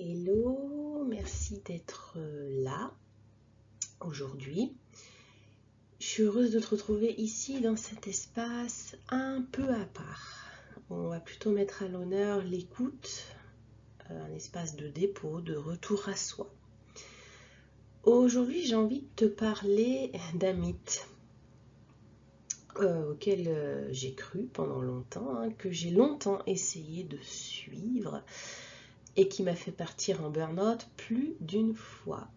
Hello, merci d'être là aujourd'hui. Je suis heureuse de te retrouver ici dans cet espace un peu à part. On va plutôt mettre à l'honneur l'écoute, un espace de dépôt, de retour à soi. Aujourd'hui, j'ai envie de te parler d'un mythe auquel j'ai cru pendant longtemps, que j'ai longtemps essayé de suivre et qui m'a fait partir en burn-out plus d'une fois.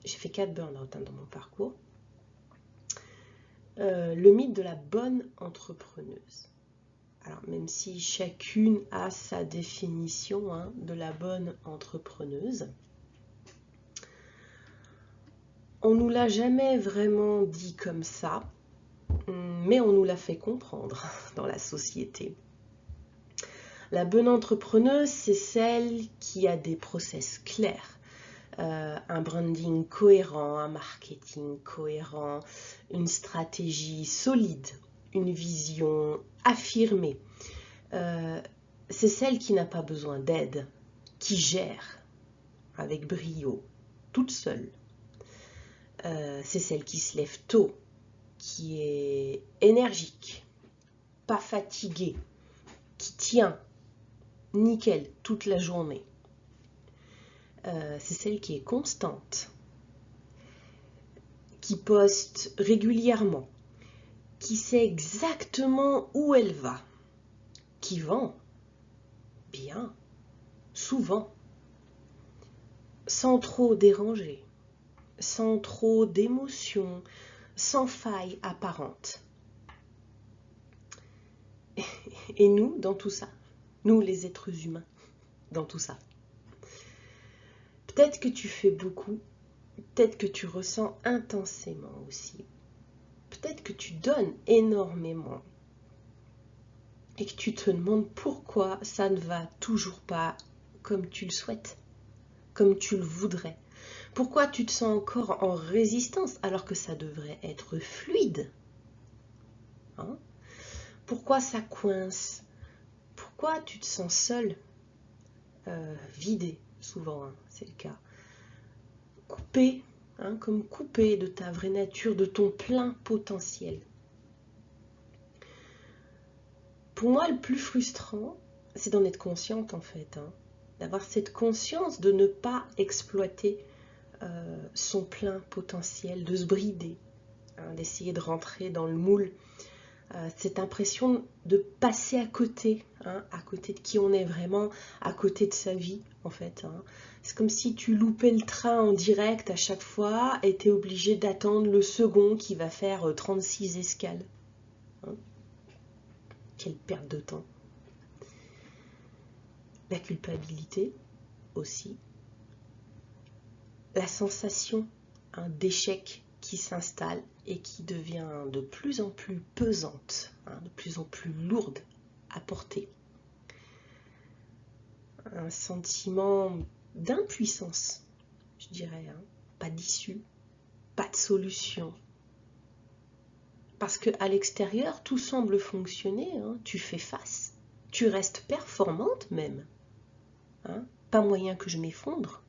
J'ai fait 4 burn-out dans mon parcours. Le mythe de la bonne entrepreneuse. Alors, même si chacune a sa définition de la bonne entrepreneuse, on nous l'a jamais vraiment dit comme ça, mais on nous l'a fait comprendre dans la société. La bonne entrepreneuse, c'est celle qui a des process clairs, un branding cohérent, un marketing cohérent, une stratégie solide, une vision affirmée. C'est celle qui n'a pas besoin d'aide, qui gère avec brio, toute seule. C'est celle qui se lève tôt, qui est énergique, pas fatiguée, qui tient nickel toute la journée. C'est celle qui est constante, qui poste régulièrement, qui sait exactement où elle va, qui vend bien, souvent, sans trop déranger, sans trop d'émotions, sans faille apparente. Et nous, dans tout ça, nous les êtres humains, dans tout ça. Peut-être que tu fais beaucoup, peut-être que tu ressens intensément aussi, peut-être que tu donnes énormément et que tu te demandes pourquoi ça ne va toujours pas comme tu le souhaites, comme tu le voudrais. Pourquoi tu te sens encore en résistance alors que ça devrait être fluide, Pourquoi ça coince? Pourquoi tu te sens seul, vidé, souvent, c'est le cas, coupé, comme coupé de ta vraie nature, de ton plein potentiel. Pour moi, le plus frustrant, c'est d'en être consciente en fait, d'avoir cette conscience de ne pas exploiter son plein potentiel, de se brider, d'essayer de rentrer dans le moule. Cette impression de passer à côté de qui on est vraiment, à côté de sa vie en fait. C'est comme si tu loupais le train en direct à chaque fois et tu es obligé d'attendre le second qui va faire 36 escales. Quelle perte de temps. La culpabilité aussi. La sensation d'échec qui s'installe et qui devient de plus en plus pesante, de plus en plus lourde à porter. Un sentiment d'impuissance, je dirais, pas d'issue, pas de solution. Parce qu'à l'extérieur, tout semble fonctionner, tu fais face, tu restes performante même. Pas moyen que je m'effondre.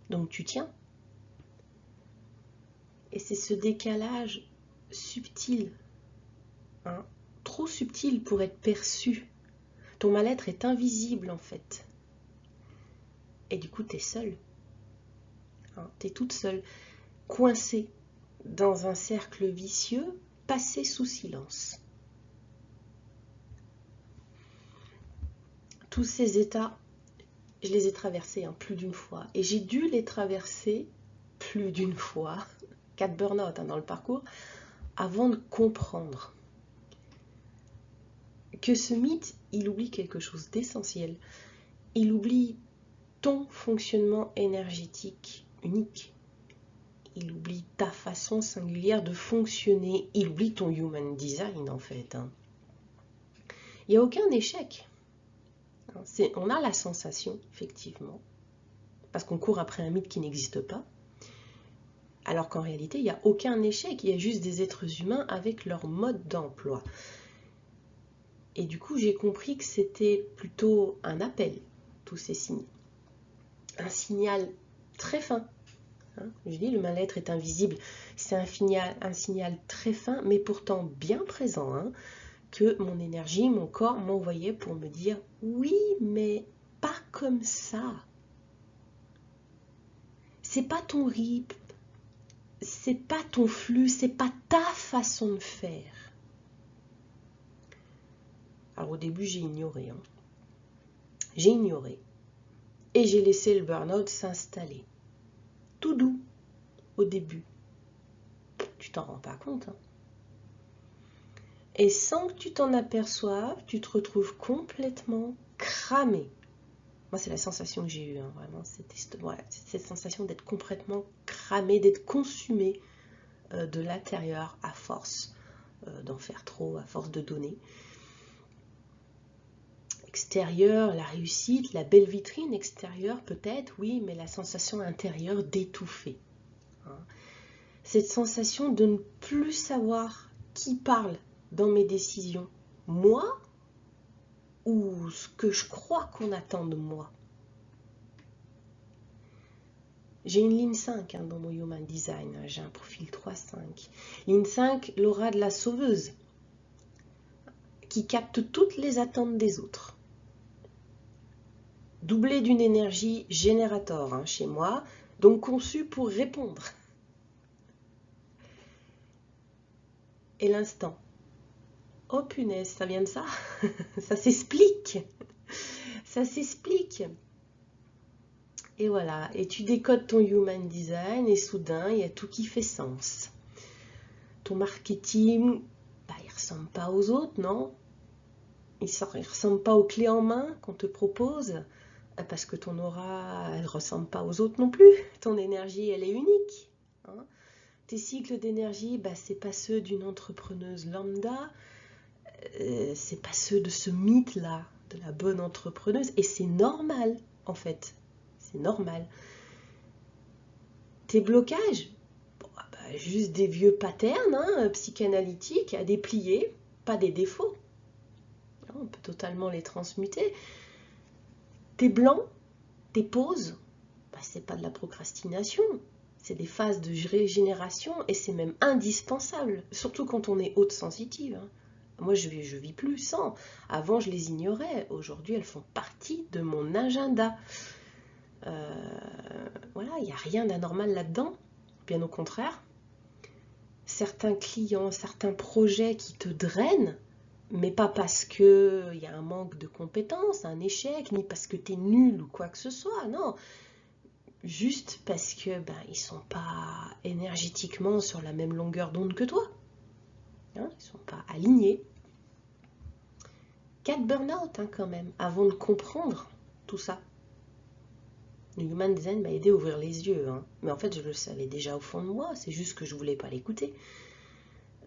Donc tu tiens. Et c'est ce décalage subtil, trop subtil pour être perçu. Ton mal-être est invisible en fait. Et du coup, tu es seule. Tu es toute seule, coincée dans un cercle vicieux, passé sous silence. Tous ces états, je les ai traversés plus d'une fois. Et j'ai dû les traverser plus d'une fois, 4 burn-out dans le parcours, avant de comprendre que ce mythe, il oublie quelque chose d'essentiel. Il oublie ton fonctionnement énergétique unique. Il oublie ta façon singulière de fonctionner. Il oublie ton human design en fait. Il n'y a aucun échec. On a la sensation, effectivement, parce qu'on court après un mythe qui n'existe pas, alors qu'en réalité, il n'y a aucun échec. Il y a juste des êtres humains avec leur mode d'emploi. Et du coup, j'ai compris que c'était plutôt un appel, tous ces signes. un signal très fin. Hein, je dis, le mal-être est invisible. C'est un signal très fin, mais pourtant bien présent, hein, que mon énergie, mon corps m'envoyait pour me dire « Oui, mais pas comme ça. C'est pas ton rythme, c'est pas ton flux, c'est pas ta façon de faire. » Alors au début, j'ai ignoré. Hein. J'ai ignoré. Et j'ai laissé le burn-out s'installer. Tout doux, au début. Tu t'en rends pas compte. Hein. Et sans que tu t'en aperçoives, tu te retrouves complètement cramé. Moi, c'est la sensation que j'ai eue, hein, vraiment, cette sensation d'être complètement cramé, d'être consumé de l'intérieur à force d'en faire trop, à force de donner. Extérieur, la réussite, la belle vitrine extérieure peut-être, oui, mais la sensation intérieure d'étouffer. Hein. Cette sensation de ne plus savoir qui parle dans mes décisions, moi ou ce que je crois qu'on attend de moi. J'ai une ligne 5 hein, dans mon Human Design, j'ai un profil 3-5. Ligne 5, l'aura de la sauveuse, qui capte toutes les attentes des autres. Doublée d'une énergie générateur hein, chez moi, donc conçue pour répondre. Et l'instant. Oh punaise, ça vient de ça. Ça s'explique. Ça s'explique. Et voilà, et tu décodes ton Human Design et soudain, il y a tout qui fait sens. Ton marketing, bah, il ne ressemble pas aux autres, non? Il ne ressemble pas aux clés en main qu'on te propose, parce que ton aura, elle ne ressemble pas aux autres non plus. Ton énergie, elle est unique. Hein. Tes cycles d'énergie, bah, ce n'est pas ceux d'une entrepreneuse lambda, c'est pas ceux de ce mythe-là, de la bonne entrepreneuse, et c'est normal, en fait. C'est normal. Tes blocages, bon, bah, juste des vieux patterns hein, psychanalytiques à déplier, pas des défauts. On peut totalement les transmuter. Tes blancs, tes pauses, bah, c'est pas de la procrastination, c'est des phases de régénération et c'est même indispensable, surtout quand on est haute sensitive. Hein. Moi, je vis plus sans. Avant, je les ignorais. Aujourd'hui, elles font partie de mon agenda. Voilà, il n'y a rien d'anormal là-dedans. Bien au contraire. Certains clients, certains projets qui te drainent, mais pas parce qu'il y a un manque de compétences, un échec, ni parce que tu es nul ou quoi que ce soit, non. Juste parce que ben, ils ne sont pas énergétiquement sur la même longueur d'onde que toi. Hein, ils ne sont pas alignés. 4 burn-out hein, quand même, avant de comprendre tout ça. Le Human Design m'a aidé à ouvrir les yeux. Hein. Mais en fait, je le savais déjà au fond de moi, c'est juste que je ne voulais pas l'écouter.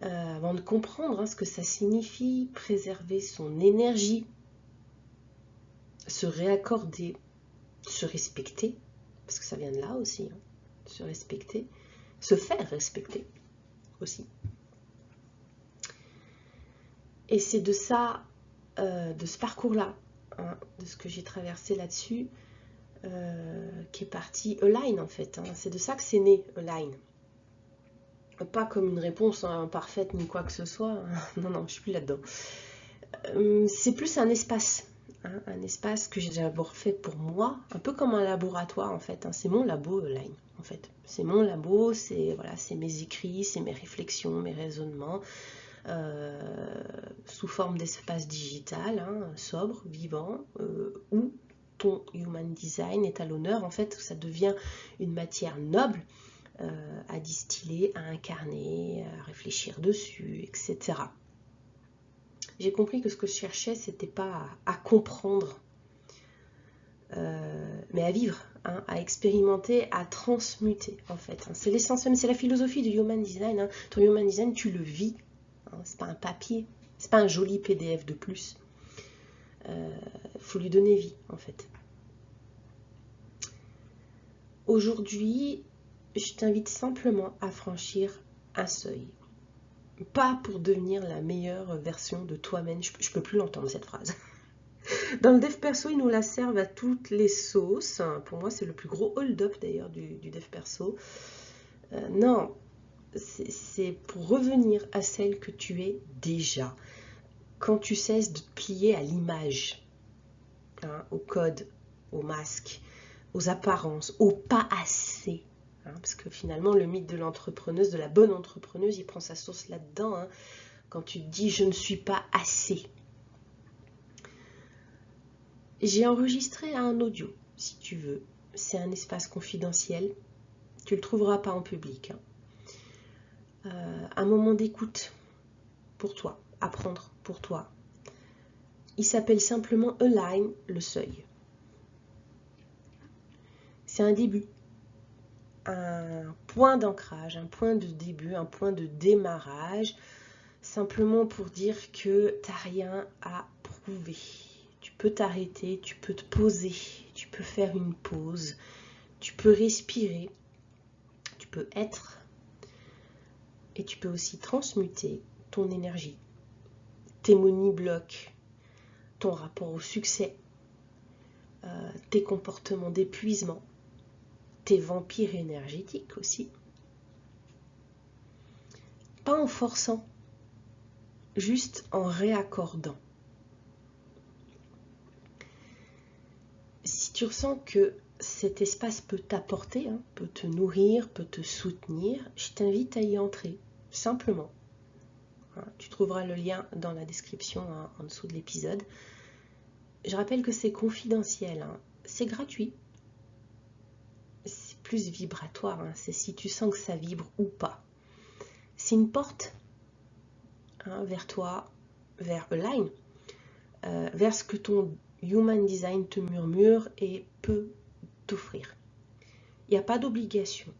Avant de comprendre hein, ce que ça signifie, préserver son énergie, se réaccorder, se respecter, parce que ça vient de là aussi, hein, se respecter, se faire respecter aussi. Et c'est de ça, de ce parcours-là, hein, de ce que j'ai traversé là-dessus, qui est parti Align en fait. Hein. C'est de ça que c'est né Align. Pas comme une réponse hein, parfaite ni quoi que ce soit. Hein. Non, non, je suis plus là-dedans. C'est plus un espace. Hein, un espace que j'ai d'abord fait pour moi, un peu comme un laboratoire en fait. Hein. C'est mon labo Align en fait. C'est mon labo, c'est voilà, mes écrits, c'est mes réflexions, mes raisonnements. Sous forme d'espace digital, hein, sobre, vivant, où ton Human Design est à l'honneur, en fait, où ça devient une matière noble à distiller, à incarner, à réfléchir dessus, etc. J'ai compris que ce que je cherchais, c'était pas à comprendre, mais à vivre, hein, à expérimenter, à transmuter, en fait. Hein. C'est l'essence même, c'est la philosophie du Human Design. Hein. Ton Human Design, tu le vis. C'est pas un papier, c'est pas un joli PDF de plus. Faut lui donner vie en fait. Aujourd'hui, je t'invite simplement à franchir un seuil. Pas pour devenir la meilleure version de toi-même. Je peux plus l'entendre cette phrase. Dans le dev perso, ils nous la servent à toutes les sauces. Pour moi, c'est le plus gros hold-up d'ailleurs du dev perso. Non, c'est pour revenir à celle que tu es déjà. Quand tu cesses de te plier à l'image, hein, au code, au masque, aux apparences, au pas assez. Hein, parce que finalement, le mythe de l'entrepreneuse, de la bonne entrepreneuse, il prend sa source là-dedans. Hein, quand tu te dis « je ne suis pas assez ». J'ai enregistré un audio, si tu veux. C'est un espace confidentiel. Tu ne le trouveras pas en public. Hein. Un moment d'écoute pour toi, apprendre pour toi. Il s'appelle simplement Align, le seuil. C'est un début, un point d'ancrage, un point de début, un point de démarrage, simplement pour dire que tu n'as rien à prouver. Tu peux t'arrêter, tu peux te poser, tu peux faire une pause, tu peux respirer, tu peux être, et tu peux aussi transmuter ton énergie, tes moni-blocs, ton rapport au succès, tes comportements d'épuisement, tes vampires énergétiques aussi. Pas en forçant, juste en réaccordant. Si tu ressens que cet espace peut t'apporter, hein, peut te nourrir, peut te soutenir, je t'invite à y entrer, simplement. Hein, tu trouveras le lien dans la description, hein, en dessous de l'épisode. Je rappelle que c'est confidentiel, hein, c'est gratuit. C'est plus vibratoire, hein, c'est si tu sens que ça vibre ou pas. C'est une porte, hein, vers toi, vers Align, vers ce que ton Human Design te murmure et peut t'offrir. Il n'y a pas d'obligation.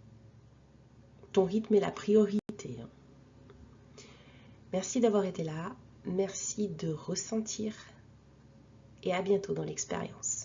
Ton rythme est la priorité. Merci d'avoir été là. Merci de ressentir. Et à bientôt dans l'expérience.